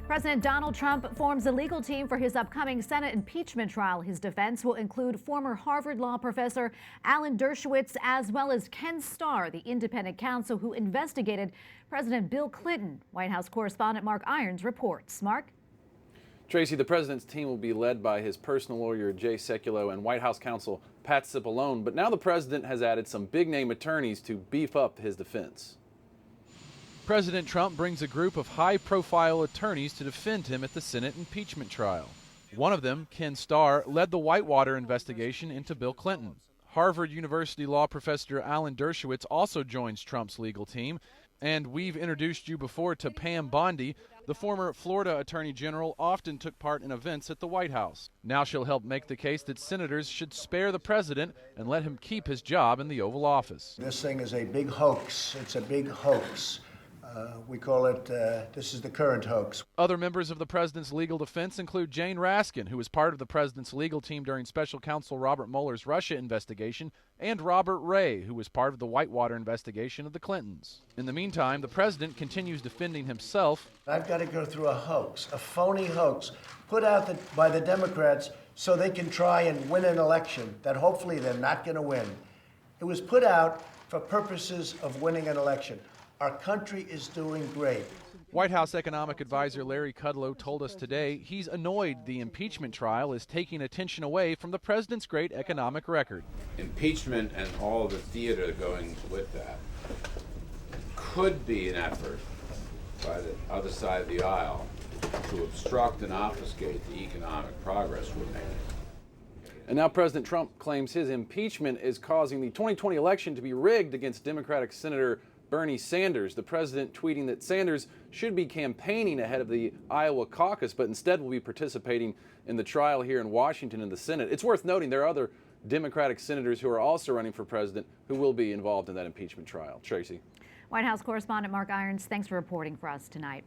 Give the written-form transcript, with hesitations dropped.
President Donald Trump forms a legal team for his upcoming Senate impeachment trial. His defense will include former Harvard law professor Alan Dershowitz, as well as Ken Starr, the independent counsel who investigated President Bill Clinton. White House correspondent Mark Irons reports. Mark? Tracy, the president's team will be led by his personal lawyer, Jay Sekulow, and White House counsel Pat Cipollone. But now the president has added some big-name attorneys to beef up his defense. President Trump brings a group of high-profile attorneys to defend him at the Senate impeachment trial. One of them, Ken Starr, led the Whitewater investigation into Bill Clinton. Harvard University law professor Alan Dershowitz also joins Trump's legal team. And we've introduced you before to Pam Bondi. The former Florida Attorney General often took part in events at the White House. Now she'll help make the case that senators should spare the president and let him keep his job in the Oval Office. This thing is a big hoax. It's a big hoax. We call it, this is the current hoax. Other members of the president's legal defense include Jane Raskin, who was part of the president's legal team during special counsel Robert Mueller's Russia investigation, and Robert Ray, who was part of the Whitewater investigation of the Clintons. In the meantime, the president continues defending himself. I've got to go through a hoax, a phony hoax, put out by the Democrats so they can try and win an election that hopefully they're not going to win. It was put out for purposes of winning an election. Our country is doing great. White House economic advisor Larry Kudlow told us today he's annoyed the impeachment trial is taking attention away from the president's great economic record. Impeachment and all the theater going with that could be an effort by the other side of the aisle to obstruct and obfuscate the economic progress we're making. And now President Trump claims his impeachment is causing the 2020 election to be rigged against Democratic Senator Bernie Sanders. The president tweeting that Sanders should be campaigning ahead of the Iowa caucus, but instead will be participating in the trial here in Washington in the Senate. It's worth noting there are other Democratic senators who are also running for president who will be involved in that impeachment trial. Tracy. White House correspondent Mark Irons, thanks for reporting for us tonight.